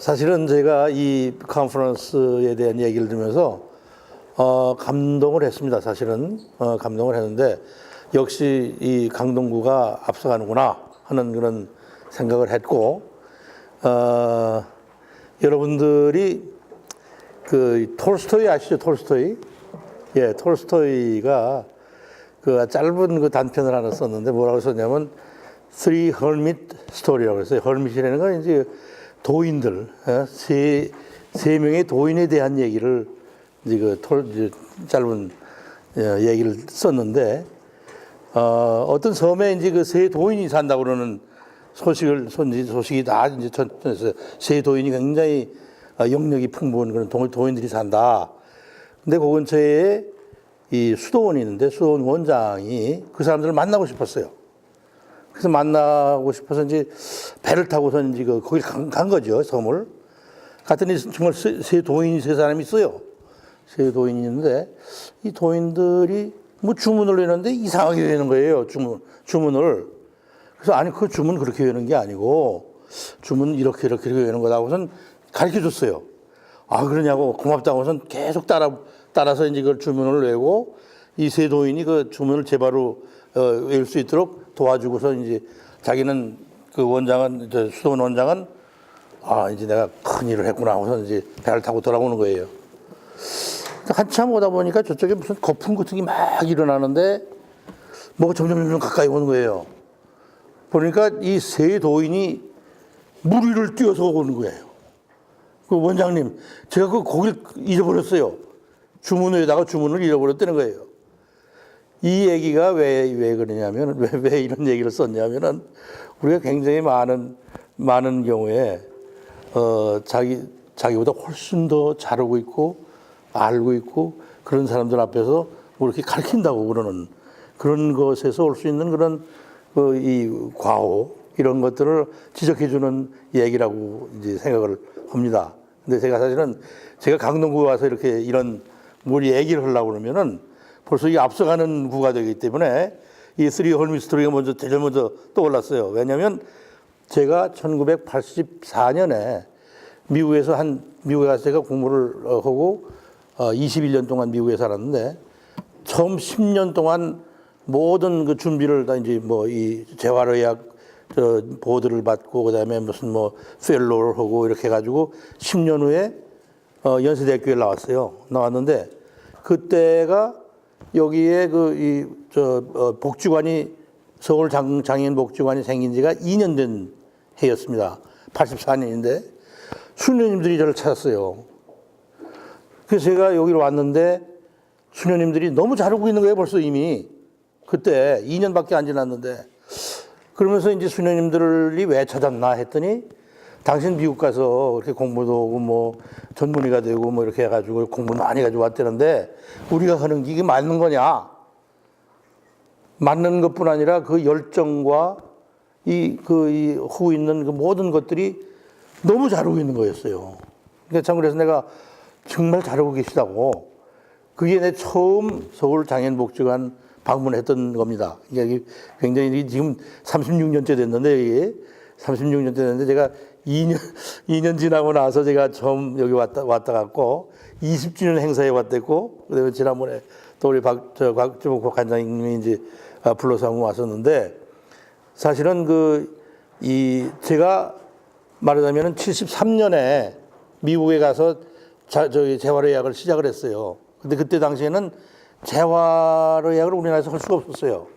사실은 제가 이 컨퍼런스에 대한 얘기를 들으면서 감동을 했습니다. 사실은 감동을 했는데 역시 이 강동구가 앞서가는구나 하는 그런 생각을 했고 여러분들이 그 톨스토이 아시죠? 톨스토이? 예, 톨스토이가 그 짧은 그 단편을 하나 썼는데 뭐라고 썼냐면 Three Hermit Story라고 했어요. 헐밋이라는 건 이제 도인들, 세 명의 도인에 대한 얘기를 이제 짧은 얘기를 썼는데 어떤 섬에 이제 그 세 도인이 산다고 그러는 소식이 다 이제 전해졌어요. 세 도인이 굉장히 영력이 풍부한 그런 도인들이 산다. 근데 그 근처에 이 수도원이 있는데 수도원 원장이 그 사람들을 만나고 싶었어요. 그래서 만나고 싶어서 이제 배를 타고서 이제 거길 간 거죠, 섬을. 갔더니 정말 세 사람이 있어요. 세 도인이 있는데 이 도인들이 뭐 주문을 내는데 이상하게 되는 거예요, 주문을. 그래서 아니, 그 주문 그렇게 외는 게 아니고 주문 이렇게 외는 거다고 우선 가르쳐 줬어요. 아, 그러냐고 고맙다고 우선 계속 따라서 이제 그 주문을 외고 이 세 도인이 그 주문을 제바로 외울 수 있도록 도와주고서 이제 자기는 그 원장은 수도원 원장은 이제 내가 큰 일을 했구나 하고서 이제 배를 타고 돌아오는 거예요. 한참 오다 보니까 저쪽에 무슨 거품 같은 게 막 일어나는데 뭐가 점점 가까이 오는 거예요. 보니까 이 세 도인이 물 위를 뛰어서 오는 거예요. 그 원장님, 제가 그 고기를 잊어버렸어요. 주문에다가 주문을 잃어버렸다는 거예요. 이 얘기가 왜 그러냐면, 왜 이런 얘기를 썼냐면은, 우리가 굉장히 많은 경우에, 자기보다 훨씬 더 잘하고 있고, 알고 있고, 그런 사람들 앞에서 뭐 이렇게 가르친다고 그러는 그런 것에서 올 수 있는 그런, 이 과오, 이런 것들을 지적해주는 얘기라고 이제 생각을 합니다. 근데 제가 사실은 제가 강동구에 와서 이렇게 이런 뭘 얘기를 하려고 그러면은 벌써 이 앞서가는 구가 되기 때문에 이 쓰리 홀미 스토리가 제일 먼저 떠올랐어요. 왜냐하면 제가 1984년에 미국에 가서 제가 공부를 하고 21년 동안 미국에 살았는데 처음 10년 동안 모든 그 준비를 다 이제 뭐 이 재활의학 보드를 받고 그다음에 무슨 뭐 펠로우를 하고 이렇게 해가지고 10년 후에 연세대학교에 나왔는데 그때가 여기에 복지관이 서울 장애인 복지관이 생긴 지가 2년 된 해였습니다. 84년인데 수녀님들이 저를 찾았어요. 그래서 제가 여기로 왔는데 수녀님들이 너무 잘하고 있는 거예요. 벌써 이미 그때 2년밖에 안 지났는데 그러면서 이제 수녀님들이 왜 찾았나 했더니 당신 미국 가서 이렇게 공부도 하고 뭐 전문의가 되고 뭐 이렇게 해가지고 공부 많이 가지고 왔다는데 우리가 하는 게 이게 맞는 거냐? 맞는 것뿐 아니라 그 열정과 이 하고 있는 그 모든 것들이 너무 잘하고 있는 거였어요. 그러니까 참 그래서 내가 정말 잘하고 계시다고 그게 내 처음 서울 장애인복지관 방문했던 겁니다. 이게 굉장히 지금 36년째 됐는데 이게 36년째 됐는데 제가 2년 지나고 나서 제가 처음 여기 왔다 갔고 20주년 행사에 왔댔고 그다음에 지난번에 또 우리 곽주복 관장님이 이제 불러서 한번 왔었는데 사실은 제가 말하자면은 73년에 미국에 가서 재활의학을 시작을 했어요. 근데 그때 당시에는 재활의학을 우리나라에서 할 수가 없었어요.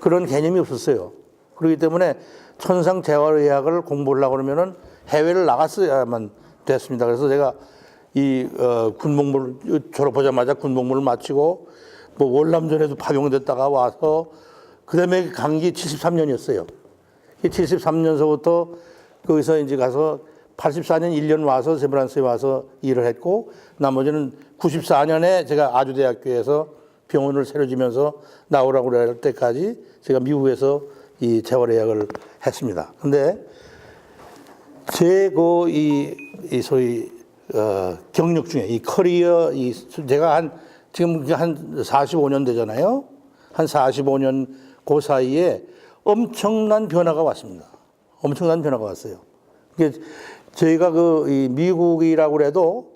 그런 개념이 없었어요. 그렇기 때문에 천상 재활의학을 공부하려고 그러면은 해외를 나갔어야만 됐습니다. 그래서 제가 이 군복무를 졸업하자마자 군복무를 마치고 뭐 월남전에도 파병됐다가 와서 그다음에 간 게 73년이었어요. 73년서부터 거기서 이제 가서 84년 1년 와서 세브란스에 와서 일을 했고 나머지는 94년에 제가 아주대학교에서 병원을 새로 지면서 나오라고 그럴 때까지 제가 미국에서 이 재활의학을 했습니다. 근데 이 소위 경력 중에 이 커리어 제가 지금 한 45년 되잖아요. 한 45년 그 사이에 엄청난 변화가 왔습니다. 엄청난 변화가 왔어요. 저희가 이 미국이라고 해도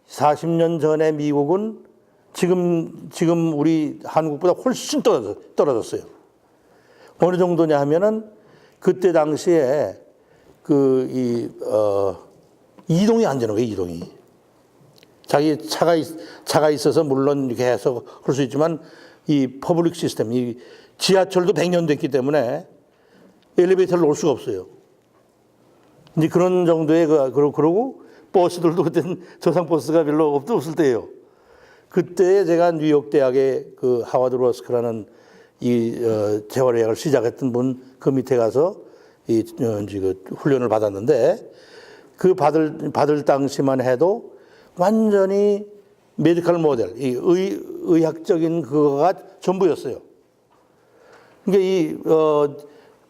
40년 전에 미국은 지금 우리 한국보다 훨씬 떨어졌어요. 어느 정도냐 하면은 그때 당시에 이동이 안 되는 거예요, 이동이. 자기 차가 있어서 물론 이렇게 해서 할 수 있지만 이 퍼블릭 시스템, 이 지하철도 100년 됐기 때문에 엘리베이터를 놓을 수가 없어요. 이제 그런 정도의 그러고 버스들도 그때는 저상버스가 별로 없을 때예요. 그때 제가 뉴욕 대학의 그 하워드 로스크라는 재활의학을 시작했던 분 그 밑에 가서 그 훈련을 받았는데 그 받을 당시만 해도 완전히 메디컬 모델, 의학적인 그거가 전부였어요. 그러니까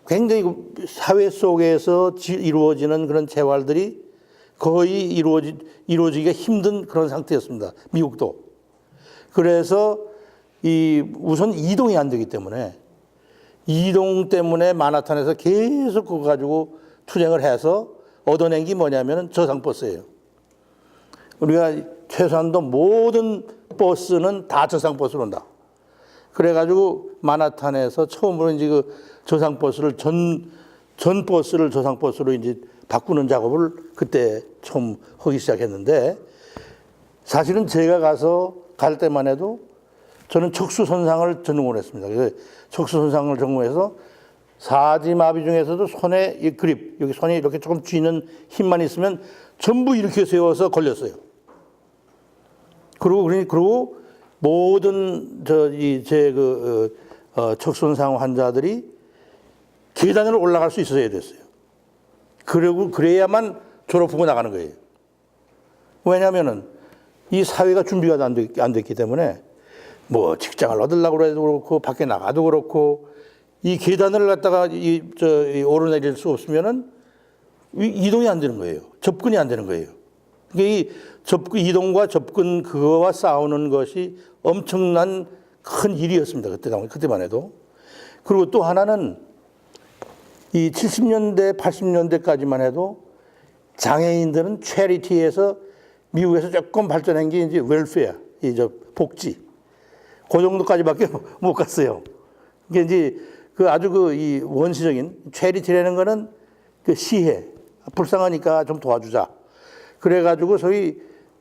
굉장히 사회 속에서 이루어지는 그런 재활들이 거의 이루어지기가 힘든 그런 상태였습니다. 미국도. 그래서 우선 이동이 안 되기 때문에 이동 때문에 마나탄에서 계속 그거 가지고 투쟁을 해서 얻어낸 게 뭐냐면 저상버스예요. 우리가 최소한도 모든 버스는 다 저상버스로 온다. 그래가지고 마나탄에서 처음으로 이제 그 저상버스를 전 버스를 저상버스로 이제 바꾸는 작업을 그때 처음 하기 시작했는데 사실은 제가 갈 때만 해도 저는 척수손상을 전공을 했습니다. 그래서 척수손상을 전공해서 사지마비 중에서도 손에 이 그립, 여기 손이 이렇게 조금 쥐는 힘만 있으면 전부 이렇게 세워서 걸렸어요. 그리고 모든 척수손상 환자들이 계단을 올라갈 수 있어야 됐어요. 그래야만 졸업하고 나가는 거예요. 왜냐하면은 이 사회가 준비가 안 됐기 때문에 뭐 직장을 얻으려고 해도 그렇고 밖에 나가도 그렇고 이 계단을 갖다가 오르내릴 수 없으면은 이동이 안 되는 거예요. 접근이 안 되는 거예요. 그러니까 이동과 접근 그거와 싸우는 것이 엄청난 큰 일이었습니다. 그때만 해도. 그리고 또 하나는 이 70년대, 80년대까지만 해도 장애인들은 체리티에서 미국에서 조금 발전한 게 이제 웰페어, 복지. 그 정도까지밖에 못 갔어요. 이게 이제 이 원시적인 체리티라는 거는 그 시해, 불쌍하니까 좀 도와주자. 그래가지고 소위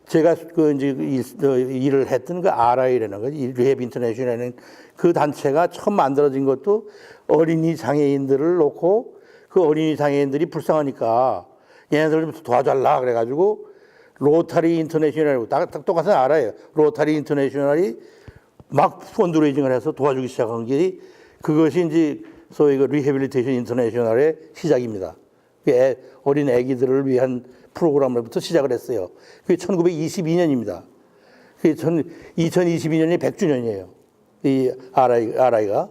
제가 일을 했던 그 RI라는 거, 리헵 인터내셔널이라는 그 단체가 처음 만들어진 것도 어린이 장애인들을 놓고 그 어린이 장애인들이 불쌍하니까 얘네들 좀 도와달라 그래가지고 로타리 인터내셔널이고 딱 똑같은 알아요. 로타리 인터내셔널이 막 펀드레이징을 해서 도와주기 시작한 게 그것이 이제 소위 그 리해빌리테이션 인터내셔널의 시작입니다. 어린 아기들을 위한 프로그램부터 시작을 했어요. 그게 1922년입니다. 그게 2022년이 100주년이에요. 이 RI가.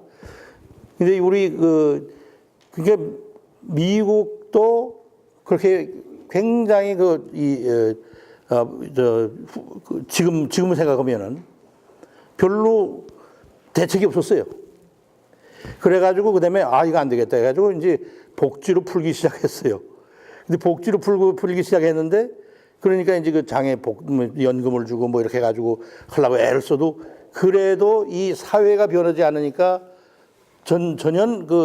근데 우리 그게 미국도 그렇게 굉장히 지금 생각하면은 별로 대책이 없었어요. 그래가지고 그다음에 이거 안 되겠다 해가지고 이제 복지로 풀기 시작했어요. 근데 복지로 풀기 시작했는데 그러니까 이제 그 연금을 주고 뭐 이렇게 해가지고 하려고 애를 써도 그래도 이 사회가 변하지 않으니까 전혀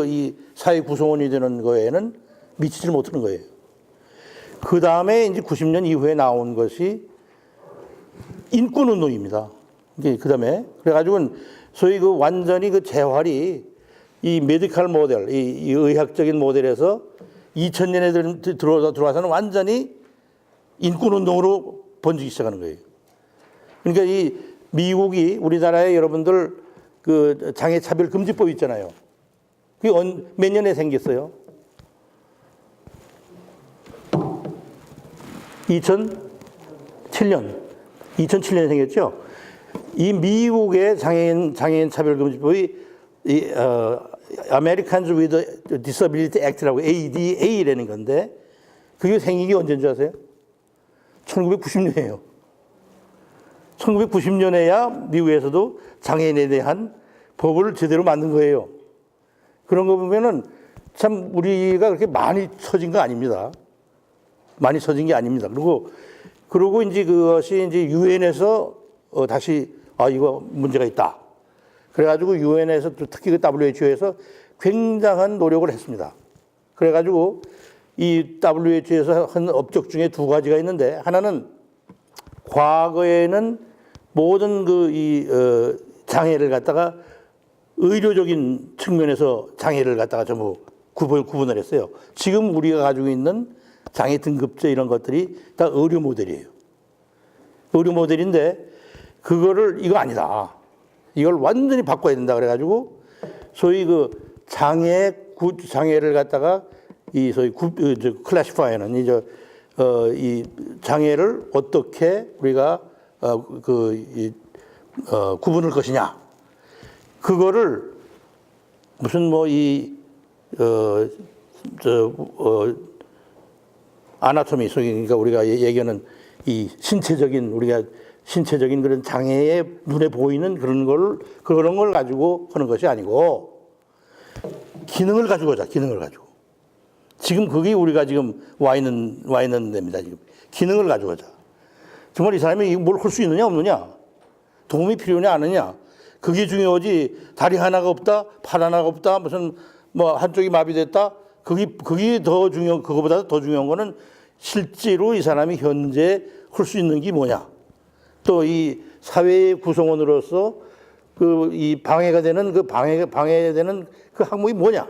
이 사회 구성원이 되는 거에는 미치질 못하는 거예요. 그 다음에 이제 90년 이후에 나온 것이 인권운동입니다. 그 다음에 그래가지고 소위 완전히 재활이 이 메디컬 모델, 이 의학적인 모델에서 2000년에 들어와서는 완전히 인권운동으로 번지기 시작하는 거예요. 그러니까 이 미국이 우리나라에 여러분들 장애차별금지법 있잖아요. 그게 몇 년에 생겼어요? 2007년에 생겼죠. 이 미국의 장애인 차별금지법이 Americans with Disability Act라고 ADA라는 건데 그게 생긴 게 언제인 줄 아세요? 1990년이에요. 1990년에야 미국에서도 장애인에 대한 법을 제대로 만든 거예요. 그런 거 보면은 참 우리가 그렇게 많이 처진 거 아닙니다. 많이 써진 게 아닙니다. 그리고 이제 그것이 이제 유엔에서 다시 이거 문제가 있다. 그래가지고 유엔에서 특히 그 WHO에서 굉장한 노력을 했습니다. 그래가지고 이 WHO에서 한 업적 중에 두 가지가 있는데, 하나는 과거에는 모든 장애를 갖다가 의료적인 측면에서 장애를 갖다가 전부 구분을 했어요. 지금 우리가 가지고 있는 장애 등급제 이런 것들이 다 의료 모델이에요. 의료 모델인데 이거 아니다. 이걸 완전히 바꿔야 된다. 그래가지고 소위 장애를 갖다가 소위 클래시파이어는 이 장애를 어떻게 우리가 구분할 것이냐. 그거를 무슨 아나토미, 그러니까 우리가 얘기하는 이 신체적인 그런 장애에 눈에 보이는 그런 걸 가지고 하는 것이 아니고 기능을 가지고 하자. 기능을 가지고. 지금 그게 우리가 지금 와 있는 데입니다. 지금 기능을 가지고 하자. 정말 이 사람이 뭘 할 수 있느냐 없느냐, 도움이 필요냐 안 하느냐, 그게 중요하지. 다리 하나가 없다, 팔 하나가 없다, 무슨 한쪽이 마비됐다. 그게 더 그거보다 더 중요한 거는 실제로 이 사람이 현재 할 수 있는 게 뭐냐. 또 이 사회의 구성원으로서 이 방해가 되는 방해되는 그 항목이 뭐냐.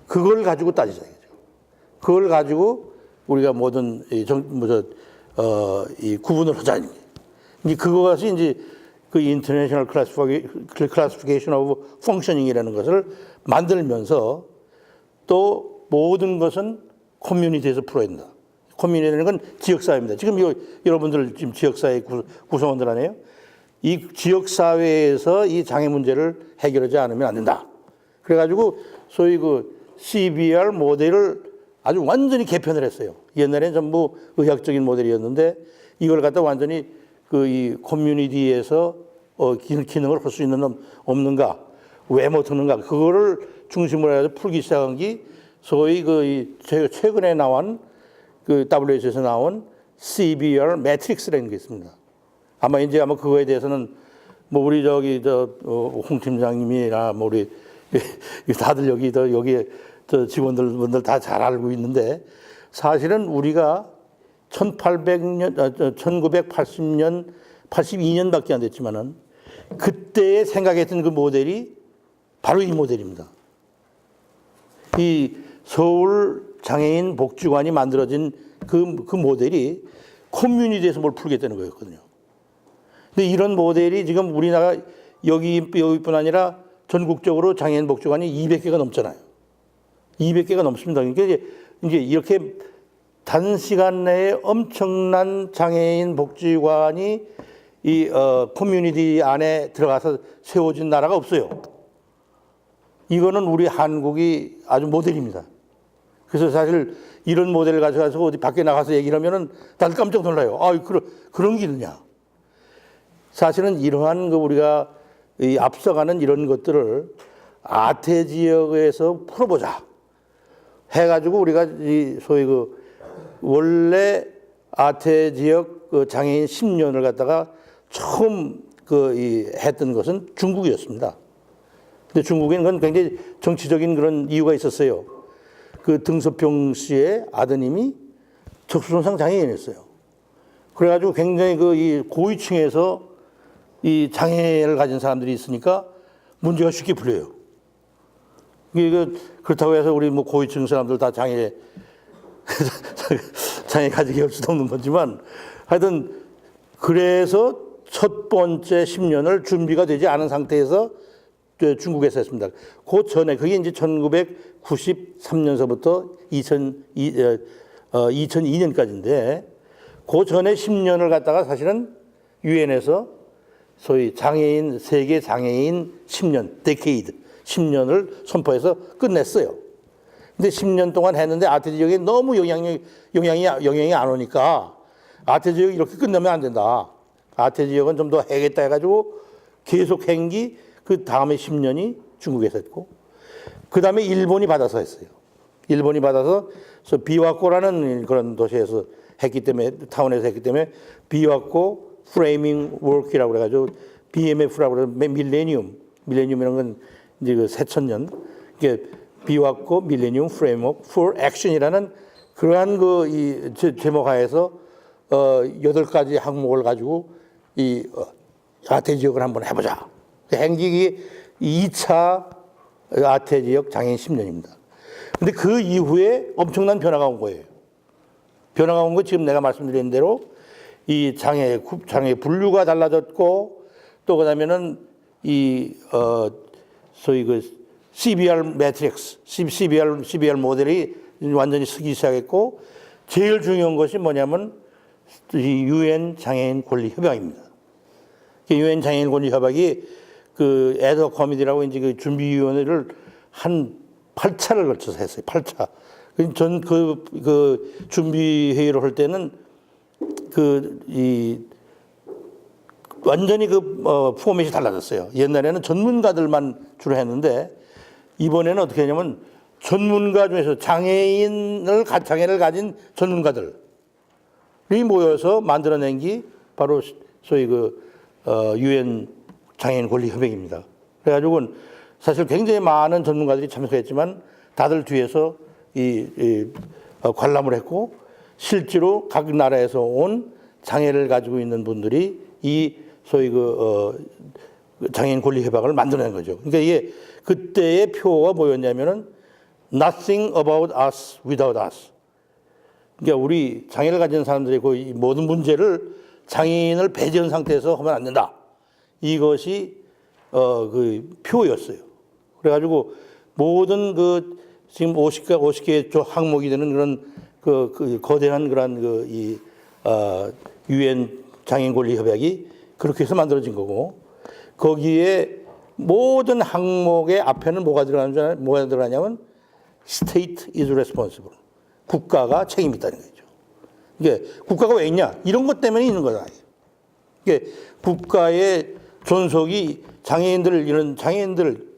그걸 가지고 따지자. 그걸 가지고 우리가 모든 이 구분을 하자. 그것이 이제 그 International Classification of Functioning이라는 것을 만들면서 또 모든 것은 커뮤니티에서 풀어야 된다. 커뮤니티라는 건 지역사회입니다. 지금 여러분들 지금 지역사회 구성원들 아니에요? 이 지역사회에서 이 장애 문제를 해결하지 않으면 안 된다. 그래가지고 소위 CBR 모델을 아주 완전히 개편을 했어요. 옛날에는 전부 의학적인 모델이었는데 이걸 갖다 완전히 이 커뮤니티에서 기능을 할 수 있는 없는가, 왜 못하는가, 그거를 중심으로 해서 풀기 시작한 게 소위 최근에 나온 WHO에서 나온 CBR 매트릭스라는 게 있습니다. 아마 그거에 대해서는 우리 홍 팀장님이나 우리 다들 여기 직원들 다 잘 알고 있는데, 사실은 우리가 1980년, 82년밖에 안 됐지만은 그때에 생각했던 그 모델이 바로 이 모델입니다. 이 서울 장애인 복지관이 만들어진 그 모델이 커뮤니티에서 뭘 풀겠다는 거였거든요. 근데 이런 모델이 지금 우리나라 여기뿐 아니라 전국적으로 장애인 복지관이 200개가 넘잖아요. 200개가 넘습니다. 그러니까 이제 이렇게 단시간 내에 엄청난 장애인 복지관이 이 커뮤니티 안에 들어가서 세워진 나라가 없어요. 이거는 우리 한국이 아주 모델입니다. 그래서 사실 이런 모델을 가져가서 어디 밖에 나가서 얘기를 하면은 다들 깜짝 놀라요. 그런 게 있느냐. 사실은 이러한 우리가 앞서가는 이런 것들을 아태 지역에서 풀어보자 해가지고 우리가 소위 원래 아태 지역 장애인 10년을 갖다가 처음 했던 것은 중국이었습니다. 근데 중국에는 그건 굉장히 정치적인 그런 이유가 있었어요. 등소평 씨의 아드님이 적수손상 장애인이었어요. 그래가지고 굉장히 이 고위층에서 이 장애를 가진 사람들이 있으니까 문제가 쉽게 풀려요. 그렇다고 해서 우리 고위층 사람들 다 장애 가지게 할 수도 없는 거지만, 하여튼 그래서 첫 번째 10년을 준비가 되지 않은 상태에서 중국에서 했습니다. 그 전에 그게 이제 1993년서부터 2002년까지인데 그 전에 10년을 갖다가 사실은 유엔에서 소위 세계 장애인 10년, 데케이드 10년을 선포해서 끝냈어요. 근데 10년 동안 했는데 아태 지역에 너무 영향이 안 오니까 아태 지역이 이렇게 끝내면 안 된다. 아태 지역은 좀 더 해야겠다 해가지고 계속 그 다음에 10년이 중국에서 했고, 그 다음에 일본이 받아서 했어요. 일본이 받아서 그래서 비와코라는 그런 도시에서 했기 때문에 타운에서 했기 때문에 비와코 프레이밍 워크라고 그래가지고 BMF라고 그래서 밀레니엄이라는 건 이제 그 새천년 이게 비와코 밀레니엄 프레임워크 for action이라는 그러한 그 이 제목하에서 8가지 항목을 가지고 이 아태 지역을 한번 해보자. 행직이 2차 아태 지역 장애인 10년입니다. 근데 그 이후에 엄청난 변화가 온 거예요. 변화가 온 거 지금 내가 말씀드린 대로 이 장애 분류가 달라졌고 또 그다음에는 이 소위 그 CBR 매트릭스, CBR 모델이 완전히 쓰기 시작했고 제일 중요한 것이 뭐냐면 이 유엔 장애인 권리 협약입니다. 유엔 장애인 권리 협약이 그 에더 커미디라고 이제 그 준비위원회를 한 8차를 걸쳐서 했어요. 8차. 전 그 준비 회의를 할 때는 완전히 포맷이 달라졌어요. 옛날에는 전문가들만 주로 했는데 이번에는 어떻게 하냐면 전문가 중에서 장애인을 가진 전문가들이 모여서 만들어낸 게 바로 소위 유엔 장애인 권리 협약입니다. 그래가지고 사실 굉장히 많은 전문가들이 참석했지만 다들 뒤에서 관람을 했고 실제로 각 나라에서 온 장애를 가지고 있는 분들이 이 소위 장애인 권리 협약을 만들어낸 거죠. 그러니까 이게 그때의 표가 뭐였냐면은 nothing about us without us. 그러니까 우리 장애를 가진 사람들의 그 모든 문제를 장애인을 배제한 상태에서 하면 안 된다. 이것이 그 표였어요. 그래가지고 모든 지금 50개 항목이 되는 그런 거대한 그런 유엔 장애인 권리 협약이 그렇게 해서 만들어진 거고 거기에 모든 항목의 앞에는 뭐가 들어가냐면 State is responsible. 국가가 책임이 있다는 거죠. 이게 국가가 왜 있냐? 이런 것 때문에 있는 거다. 이게 국가의 존속이 이런 장애인들,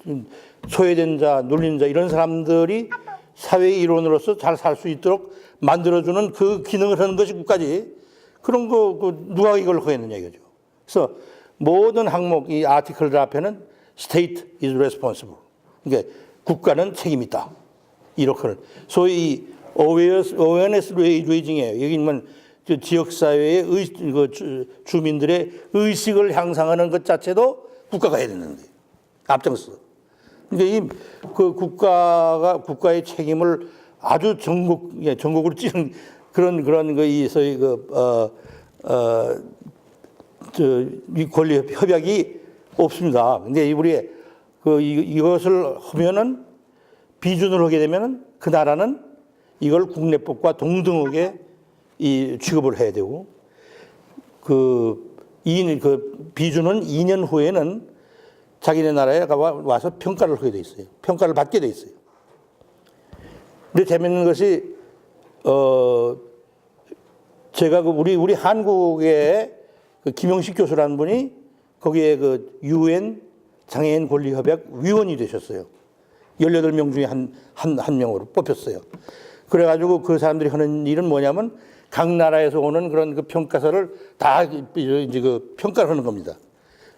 소외된 자, 눌린 자 이런 사람들이 사회의 일원으로서 잘 살 수 있도록 만들어주는 그 기능을 하는 것이 국가지. 그런 누가 이걸 하겠느냐 이거죠. 그래서 모든 항목 이 아티클들 앞에는 State is responsible. 그러니까 국가는 책임이 있다. 이렇게 소위 awareness raising이에요. 여기는 지역사회의 주민들의 의식을 향상하는 것 자체도 국가가 해야 되는 거예요. 앞장서. 그러니까 국가의 책임을 아주 전국으로 찌는 그런 소위 이 권리 협약이 없습니다. 근데 우리 이것을 하면은 비준을 하게 되면은 그 나라는 이걸 국내법과 동등하게 취급을 해야 되고 비준은 2년 후에는 자기네 나라에 와서 평가를 하게 돼 있어요. 평가를 받게 돼 있어요. 근데 재밌는 것이 제가 우리 한국의 김영식 교수라는 분이 거기에 유엔 장애인 권리 협약 위원이 되셨어요. 18명 중에 한 명으로 뽑혔어요. 그래가지고 그 사람들이 하는 일은 뭐냐면 각 나라에서 오는 그런 평가서를 다 이제 평가를 하는 겁니다.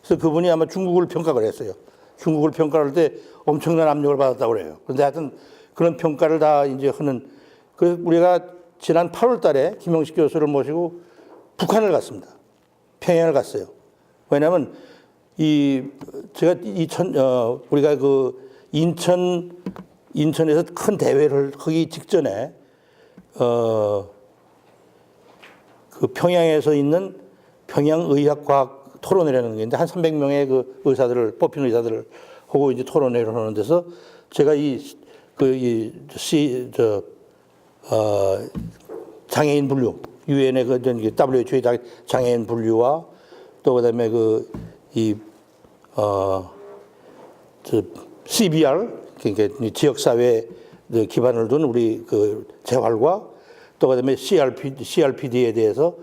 그래서 그분이 아마 중국을 평가를 했어요. 중국을 평가할 때 엄청난 압력을 받았다고 그래요. 그런데 하여튼 그런 평가를 다 이제 하는 우리가 지난 8월 달에 김영식 교수를 모시고 북한을 갔습니다. 평양을 갔어요. 왜냐하면 우리가 인천에서 큰 대회를 하기 직전에 평양에서 있는 평양의학과학 토론회라는 게 있는데 한 300명의 뽑힌 의사들을 하고 이제 토론회를 하는 데서 제가 장애인 분류, 유엔의 WHO의 장애인 분류와 또 그다음에 CBR, 그러니까 지역사회 기반을 둔 우리 재활과 또 그다음에 CRPD에 대해서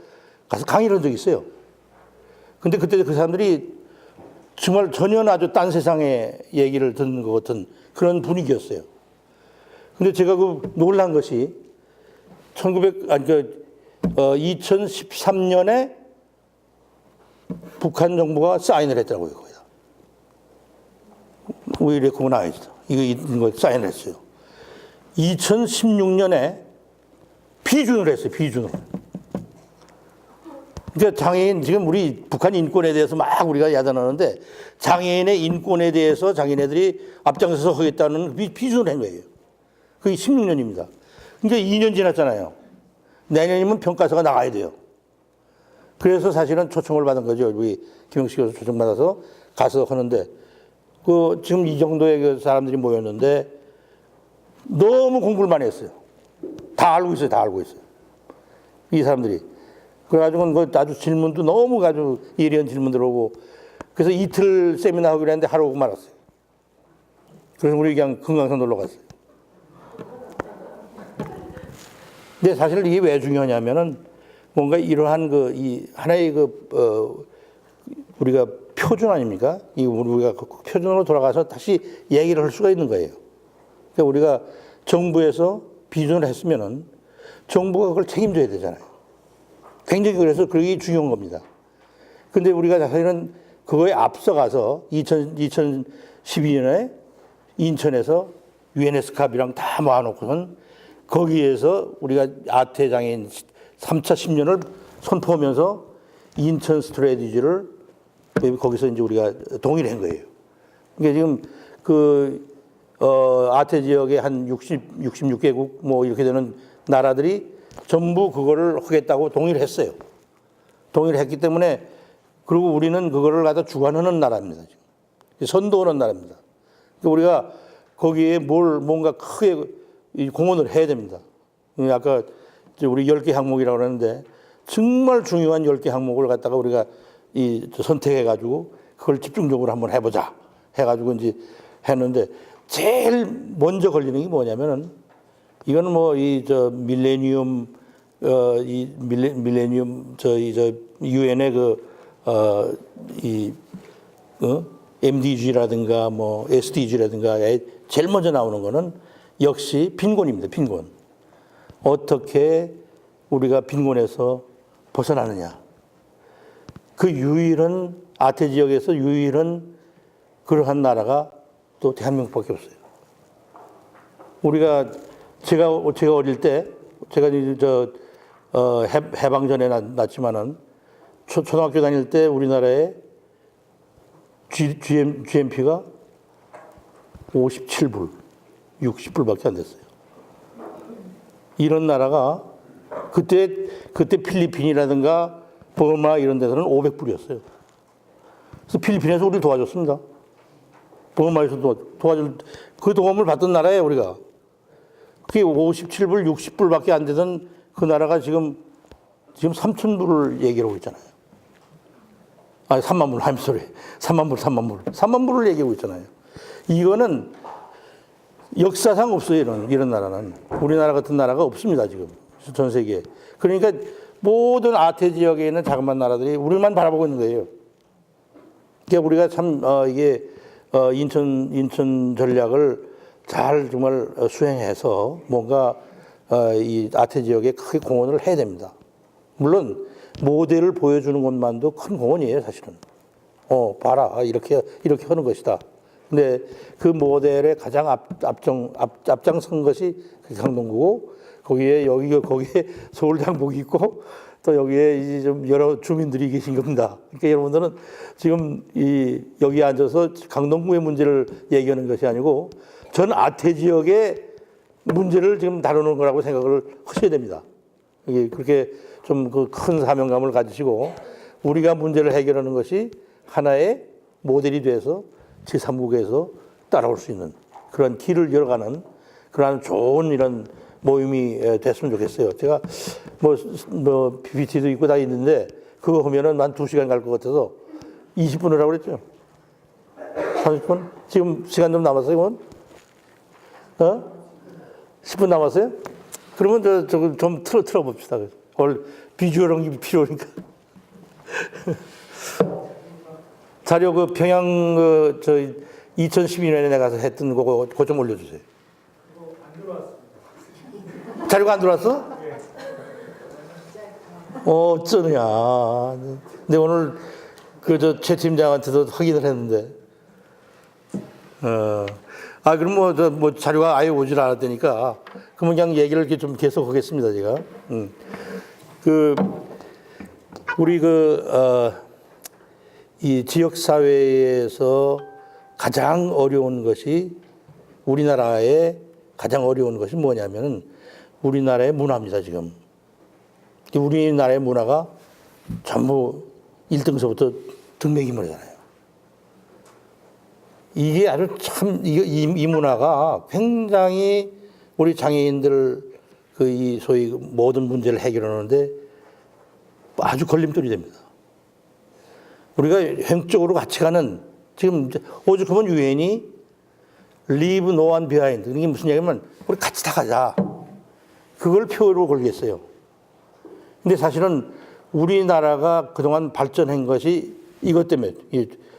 가서 강의를 한 적이 있어요. 근데 그때 그 사람들이 정말 전혀 아주 딴 세상의 얘기를 듣는 것 같은 그런 분위기였어요. 근데 제가 그 놀란 것이 2013년에 북한 정부가 사인을 했더라고요, 거기다. 왜 이래, 그건 아니죠. 이거 사인을 했어요. 2016년에批准을 했어요,批准을. 그러니까 장애인, 지금 우리 북한 인권에 대해서 막 우리가 야단하는데 장애인의 인권에 대해서 자기네들이 앞장서서 하겠다는批准을 한 거예요. 그게 16년입니다. 그러니까 2년 지났잖아요. 내년이면 평가서가 나가야 돼요. 그래서 사실은 초청을 받은 거죠. 우리 김영식 교수 초청받아서 가서 하는데, 지금 이 정도의 그 사람들이 모였는데 너무 공부를 많이 했어요. 다 알고 있어요. 다 알고 있어요. 이 사람들이. 그래가지고 아주 질문도 너무 아주 예리한 질문들 오고, 그래서 이틀 세미나 하기로 했는데 하루 오고 말았어요. 그래서 우리 그냥 금강산 놀러 갔어요. 근데 사실 이게 왜 중요하냐면은 뭔가 이러한 하나의 우리가 표준 아닙니까? 우리가 그 표준으로 돌아가서 다시 얘기를 할 수가 있는 거예요. 그러니까 우리가 정부에서 비준을 했으면은 정부가 그걸 책임져야 되잖아요. 굉장히 그래서 그게 중요한 겁니다. 근데 우리가 사실은 그거에 앞서가서 2012년에 인천에서 유엔에스캅이랑 다 모아놓고선 거기에서 우리가 아태 장애인 3차 10년을 선포하면서 인천 스트래티지를 거기서 이제 우리가 동의를 한 거예요. 그러니까 지금 아태 지역의 한 66개국 뭐 이렇게 되는 나라들이 전부 그거를 하겠다고 동의를 했어요. 동의를 했기 때문에, 그리고 우리는 그거를 갖다 주관하는 나라입니다. 지금. 선도하는 나라입니다. 그러니까 우리가 거기에 뭔가 크게 공헌을 해야 됩니다. 아까 우리 10개 항목이라고 그러는데 정말 중요한 10개 항목을 갖다가 우리가 선택해가지고 그걸 집중적으로 한번 해보자 해가지고 이제 했는데, 제일 먼저 걸리는 게 뭐냐면은, 이거는 밀레니엄 유엔의 MDG라든가 SDG라든가 제일 먼저 나오는 거는 역시 빈곤입니다. 빈곤. 어떻게 우리가 빈곤에서 벗어나느냐. 그 유일한, 아태 지역에서 유일한 그러한 나라가 또 대한민국밖에 없어요. 제가 어릴 때, 제가 해방 전에 났지만은, 초등학교 다닐 때 우리나라에 GNP가 57불, 60불밖에 안 됐어요. 이런 나라가 그때 필리핀이라든가 버마 이런 데서는 500불이었어요. 그래서 필리핀에서 우리를 도와줬습니다. 버마에서도 그 도움을 받던 나라예요, 우리가. 그게 57불, 60불밖에 안 되던 그 나라가 지금 3,000불을 얘기하고 있잖아요. 아니, 3만 불, I'm sorry. 3만 불을 얘기하고 있잖아요. 이거는 역사상 없어요, 이런 나라는. 우리나라 같은 나라가 없습니다, 지금. 전 세계에. 그러니까 모든 아태 지역에 있는 자그마한 나라들이 우리만 바라보고 있는 거예요. 그러니까 우리가 참, 인천 전략을 잘 정말 수행해서 뭔가 이 아태 지역에 크게 공헌을 해야 됩니다. 물론 모델을 보여주는 것만도 큰 공헌이에요, 사실은. 봐라, 이렇게 하는 것이다. 근데 그 모델에 가장 앞장선 것이 강동구고, 거기에 서울대 항복이 있고, 또 여기에 이제 좀 여러 주민들이 계신 겁니다. 그러니까 여러분들은 지금 여기 앉아서 강동구의 문제를 얘기하는 것이 아니고 전 아태 지역의 문제를 지금 다루는 거라고 생각을 하셔야 됩니다. 그렇게 좀 그 큰 사명감을 가지시고 우리가 문제를 해결하는 것이 하나의 모델이 돼서 제3국에서 따라올 수 있는 그런 길을 열어가는 그러한 좋은 이런 모임이 됐으면 좋겠어요. 제가 PPT도 있고 다 있는데 그거 하면은 한 2시간 갈 것 같아서 20분을 하고 그랬죠. 30분? 지금 시간 좀 남았어요, 이건? 10분 남았어요? 그러면 좀 틀어봅시다. 오늘 비주얼한 게 필요하니까. 자료 평양 2012년에 내가 가서 했던 거 그거 좀 올려주세요. 그거 안 들어왔어요. 자료가 안 들어왔어? 어쩌냐. 근데 오늘 최 팀장한테도 확인을 했는데, 그럼 뭐 자료가 아예 오질 않았다니까. 그러면 그냥 얘기를 이렇게 좀 계속 하겠습니다, 제가. 우리 이 지역사회에서 가장 어려운 것이, 우리나라에 가장 어려운 것이 뭐냐면은 우리나라의 문화입니다, 지금. 우리나라의 문화가 전부 1등서부터 등매기문이잖아요. 이게 아주 참, 이 문화가 굉장히 우리 장애인들 이 소위 모든 문제를 해결하는데 아주 걸림돌이 됩니다. 우리가 행적으로 같이 가는, 지금 오죽하면 유엔이 Leave no one behind. 이게 무슨 얘기냐면 우리 같이 다 가자. 그걸 표로 걸겠어요. 근데 사실은 우리나라가 그동안 발전한 것이 이것 때문에,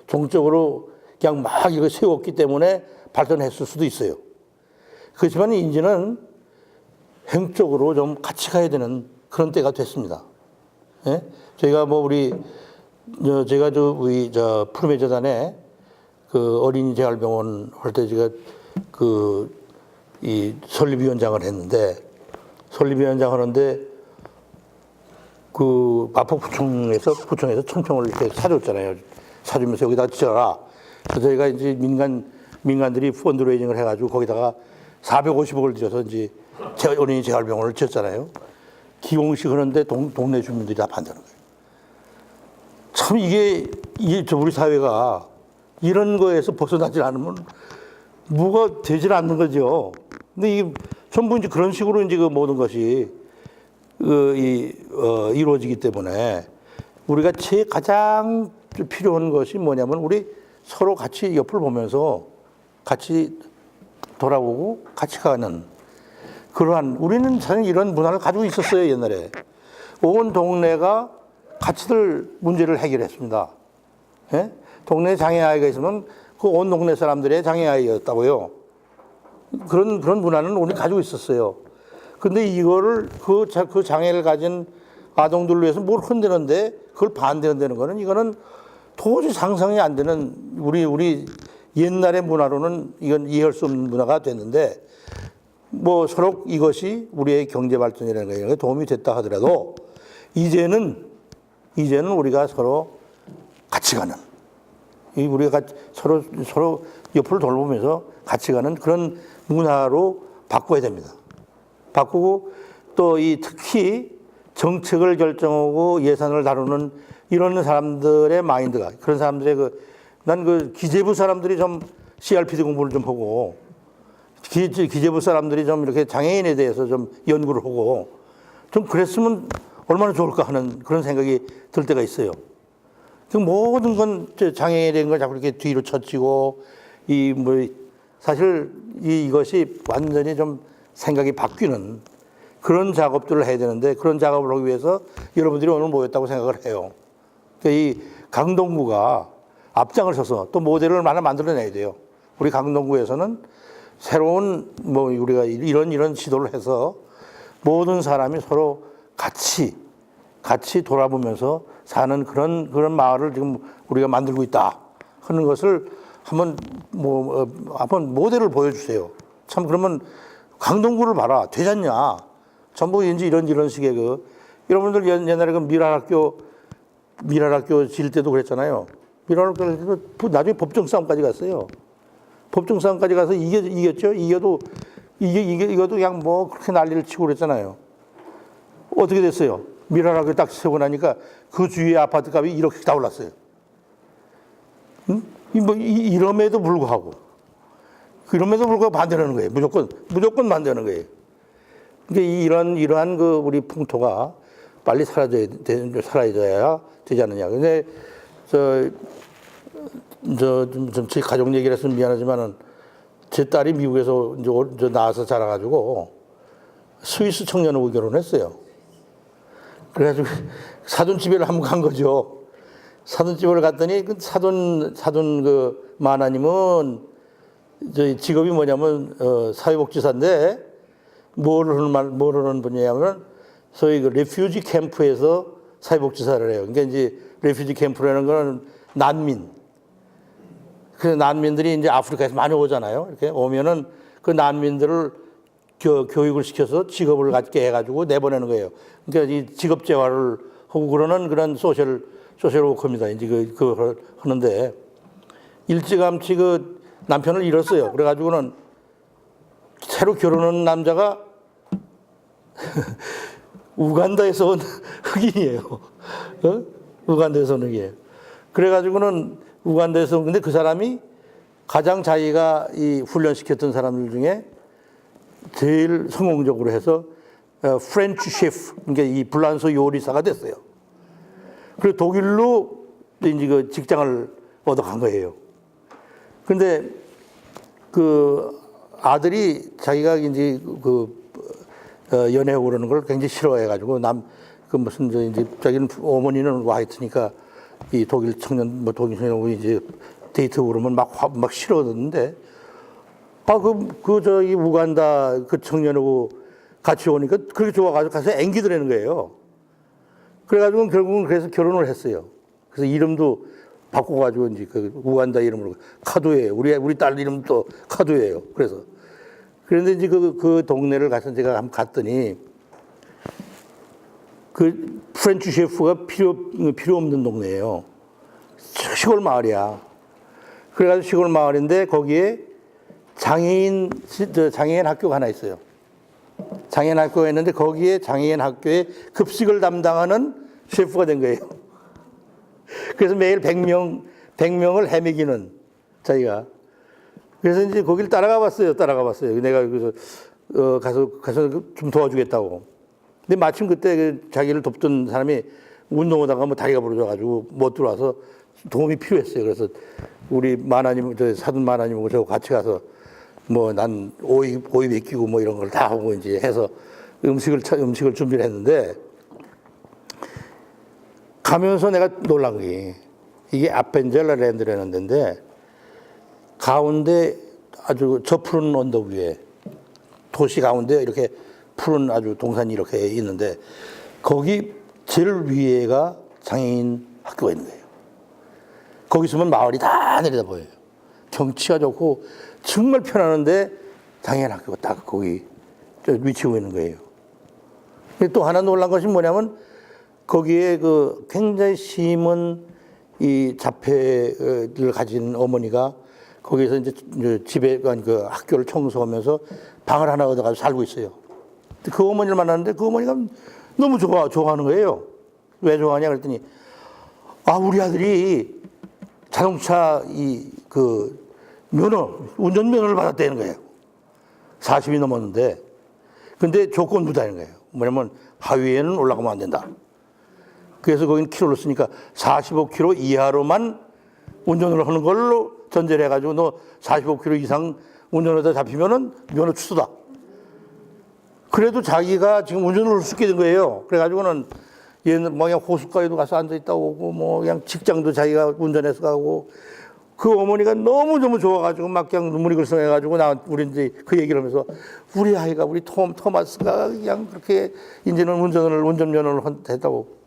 종적으로 그냥 막 이거 세웠기 때문에 발전했을 수도 있어요. 그렇지만 이제는 행적으로 좀 같이 가야 되는 그런 때가 됐습니다. 예? 저희가 제가 우리 푸르메 재단에 어린이 재활병원 할 때 제가 이 설립위원장을 했는데, 설립위원장 하는데 마포구청에서 천평을 이렇게 사줬잖아요. 사주면서 여기다 지어라. 그래서 저희가 이제 민간들이 펀드레이징을 해가지고 거기다가 450억을 들여서 이제 어린이 재활병원을 지었잖아요. 기공식 하는데 동네 주민들이 다 반대하는 거예요. 참 이게 우리 사회가 이런 거에서 벗어나지 않으면 뭐가 되질 않는 거죠. 근데 이게 전부 이제 그런 식으로 이제 모든 것이 이루어지기 때문에 우리가 가장 필요한 것이 뭐냐면 우리 서로 같이 옆을 보면서 같이 돌아보고 같이 가는 그러한, 우리는 사실 이런 문화를 가지고 있었어요, 옛날에. 온 동네가 같이들 문제를 해결했습니다. 예? 동네에 장애아이가 있으면 그 온 동네 사람들의 장애아이였다고요. 그런 문화는 우리 가지고 있었어요. 근데 이거를 그 장애를 가진 아동들을 위해서 뭘 흔드는데 그걸 반대한다는 거는, 이거는 도저히 상상이 안 되는, 우리 옛날의 문화로는 이건 이해할 수 없는 문화가 됐는데, 뭐 서로 이것이 우리의 경제 발전이라는 거에 도움이 됐다 하더라도 이제는 우리가 서로 같이 가는, 우리가 서로 옆을 돌보면서 같이 가는 그런 문화로 바꿔야 됩니다. 바꾸고 또 특히 정책을 결정하고 예산을 다루는 이런 사람들의 마인드가, 그런 사람들의 난 기재부 사람들이 좀 CRPD 공부를 좀 하고, 기재부 사람들이 좀 이렇게 장애인에 대해서 좀 연구를 하고 좀 그랬으면 얼마나 좋을까 하는 그런 생각이 들 때가 있어요. 모든 건 장애인에 대한 걸 자꾸 이렇게 뒤로 쳐치고, 사실 이것이 완전히 좀 생각이 바뀌는 그런 작업들을 해야 되는데, 그런 작업을 하기 위해서 여러분들이 오늘 모였다고 생각을 해요. 이 강동구가 앞장을 서서 또 모델을 하나 만들어내야 돼요. 우리 강동구에서는 새로운 우리가 이런 시도를 해서 모든 사람이 서로 같이 돌아보면서 사는 그런 마을을 지금 우리가 만들고 있다 하는 것을 한번 모델을 보여주세요. 참, 그러면 강동구를 봐라, 되잖냐. 전부 이제 이런 식의 여러분들 옛날에 미랄학교 질 때도 그랬잖아요. 미랄학교 질 때도 나중에 법정 싸움까지 갔어요. 법정 싸움까지 가서 이겼죠. 이겨도 그냥 그렇게 난리를 치고 그랬잖아요. 어떻게 됐어요? 미랄학교 딱 세우고 나니까 그 주위의 아파트 값이 1억씩 다 올랐어요. 응? 이럼에도 불구하고 반대하는 거예요. 무조건 반대하는 거예요. 그러니까 이러한 우리 풍토가 빨리 사라져야 되지 않느냐. 근데 제 가족 얘기를 해서 미안하지만은 제 딸이 미국에서 나와서 자라가지고 스위스 청년하고 결혼했어요. 그래가지고 사돈집에를 한번 간 거죠. 사돈집을 갔더니 사돈 마나님은 직업이 뭐냐면 사회복지사인데 뭘 하는 분이냐면 소위 그 레퓨지 캠프에서 사회복지사를 해요. 그러니까 이제 레퓨지 캠프라는 거는 난민. 그래서 난민들이 이제 아프리카에서 많이 오잖아요. 이렇게 오면은 그 난민들을 교육을 시켜서 직업을 갖게 해가지고 내보내는 거예요. 그러니까 이 직업 재활을 하고 그러는 그런 소셜 워커입니다. 이제 그거 하는데 일찌감치 그 남편을 잃었어요. 그래가지고는 새로 결혼한 남자가 우간다에서 온 흑인이에요. 우간다에서 온 흑인이에요. 그래가지고는 우간다에서 온 근데 그 사람이 가장 자기가 이 훈련시켰던 사람들 중에 제일 성공적으로 해서 프렌치 셰프, 그러니까 이 불란서 요리사가 됐어요. 그리고 독일로 이제 그 직장을 얻어간 거예요. 근데 그 아들이 자기가 이제 연애하고 그러는 걸 굉장히 싫어해가지고 그 무슨 이제 자기는 어머니는 와 있으니까 이 독일 청년하고 이제 데이트하고 그러면 막 싫어하는데 저기 우간다 그 청년하고 같이 오니까 그렇게 좋아가지고 가서 앵기더라는 거예요. 그래가지고 결국은 그래서 결혼을 했어요. 그래서 이름도 바꿔가지고 이제 그 우간다 이름으로 카두예요. 우리 딸 이름도 카두예요. 그런데 이제 그 동네를 가서 제가 한번 갔더니 그 프렌치 셰프가 필요 없는 동네예요. 시골 마을이야. 그래가지고 시골 마을인데 거기에 장애인 학교가 하나 있어요. 장애인 학교가 있는데 거기에 장애인 학교에 급식을 담당하는 셰프가 된 거예요. 그래서 매일 100명을 헤매기는 자기가. 그래서 이제 거길 따라가 봤어요. 내가 그래서 가서 좀 도와주겠다고. 근데 마침 그때 그 자기를 돕던 사람이 운동하다가 뭐 다리가 부러져가지고 못 들어와서 도움이 필요했어요. 그래서 우리 사돈 마나님하고 저 같이 가서 뭐 난 오이 맡기고 뭐 이런 걸 다 하고 이제 해서 음식을 준비를 했는데 가면서 내가 놀란 게 이게 아펜젤라 랜드라는 데인데 가운데 아주 저 푸른 언덕 위에 도시 가운데 이렇게 푸른 아주 동산이 이렇게 있는데 거기 제일 위에가 장애인 학교가 있는 거예요. 거기 있으면 마을이 다 내려다 보여요. 경치가 좋고 정말 편안한데 장애인 학교가 딱 거기 위치하고 있는 거예요. 또 하나 놀란 것이 뭐냐면 거기에 그 굉장히 심한 이 자폐를 가진 어머니가 거기서 이제 집에 그 학교를 청소하면서 방을 하나 얻어가지고 살고 있어요. 그 어머니를 만났는데 그 어머니가 너무 좋아하는 거예요. 왜 좋아하냐 그랬더니 우리 아들이 자동차 운전면허를 받았다는 거예요. 40이 넘었는데 근데 조건도 다는 거예요. 뭐냐면 하위에는 올라가면 안 된다. 그래서 거기는 키로를 쓰니까 45km 이하로만 운전을 하는 걸로 전제를 해가지고 너 45km 이상 운전하다 잡히면은 면허 취소다. 그래도 자기가 지금 운전을 할 수 있게 된 거예요. 그래가지고는 얘는 뭐 그냥 호숫가에도 가서 앉아있다 오고 뭐 그냥 직장도 자기가 운전해서 가고 그 어머니가 너무너무 좋아가지고 막 그냥 눈물이 글썽해가지고 우리 이제 그 얘기를 하면서 우리 아이가 우리 토마스가 그냥 그렇게 이제는 운전면허를 했다고.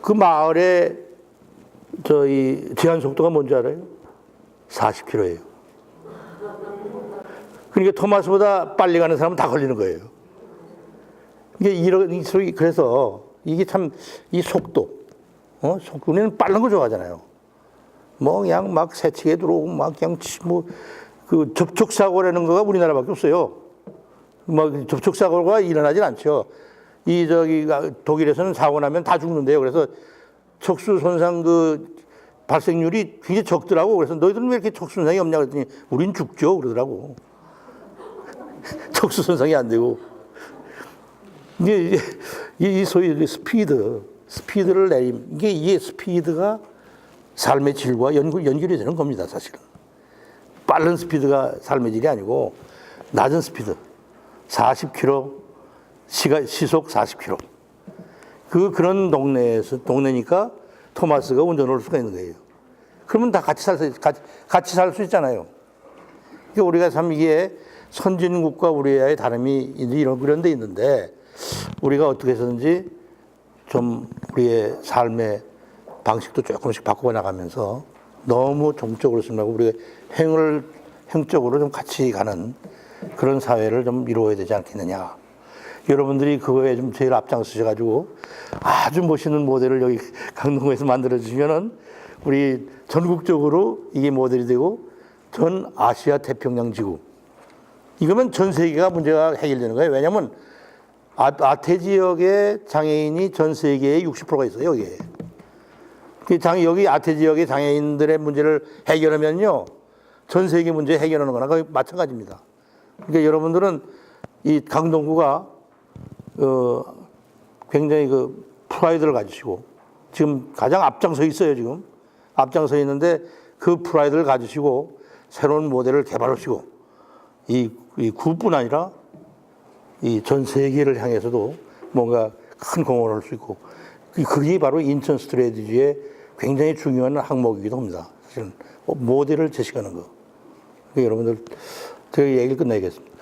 그 마을에 저희 제한 속도가 뭔지 알아요? 40km예요. 그러니까 토마스보다 빨리 가는 사람은 다 걸리는 거예요. 그래서 이게 참 이 속도, 우리는 빠른 거 좋아하잖아요. 뭐 그냥 막 새치게 들어오고 막 그냥 그 접촉사고라는 거가 우리나라밖에 없어요. 뭐 접촉사고가 일어나진 않죠. 독일에서는 사고 나면 다 죽는데요. 그래서 척수 손상 그 발생률이 굉장히 적더라고. 그래서 너희들은 왜 이렇게 척수 손상이 없냐 그랬더니 우린 죽죠 그러더라고. 척수 손상이 안 되고. 이 소위 스피드를 이게 스피드가 삶의 질과 연결이 되는 겁니다, 사실은. 빠른 스피드가 삶의 질이 아니고 낮은 스피드, 40km, 시속 40km. 그런 동네니까 토마스가 운전을 할 수가 있는 거예요. 그러면 다 같이 살 수 있잖아요. 그러니까 우리가 참 이게 선진국과 우리와의 다름이 이런 데 있는데 우리가 어떻게 해서든지 좀 우리의 삶의 방식도 조금씩 바꿔 나가면서 너무 종적으로 쓰지 말고 우리가 행적으로 좀 같이 가는 그런 사회를 좀 이루어야 되지 않겠느냐. 여러분들이 그거에 좀 제일 앞장서셔가지고 아주 멋있는 모델을 여기 강동구에서 만들어주시면은 우리 전국적으로 이게 모델이 되고 전 아시아 태평양 지구. 이거면 전 세계가 문제가 해결되는 거예요. 왜냐하면 아태 지역의 장애인이 전 세계의 60%가 있어요, 여기에. 여기 아태 지역의 장애인들의 문제를 해결하면요, 전 세계 문제 해결하는 거나 거의 마찬가지입니다. 그러니까 여러분들은 이 강동구가 굉장히 그 프라이드를 가지시고 지금 가장 앞장서 있어요, 지금. 앞장서 있는데 그 프라이드를 가지시고 새로운 모델을 개발하시고 이 구뿐 아니라 이 전 세계를 향해서도 뭔가 큰 공헌을 할 수 있고 그게 바로 인천 스트레이트지의 굉장히 중요한 항목이기도 합니다. 사실은 모델을 제시하는 거. 그러니까 여러분들 제가 얘기를 끝내겠습니다.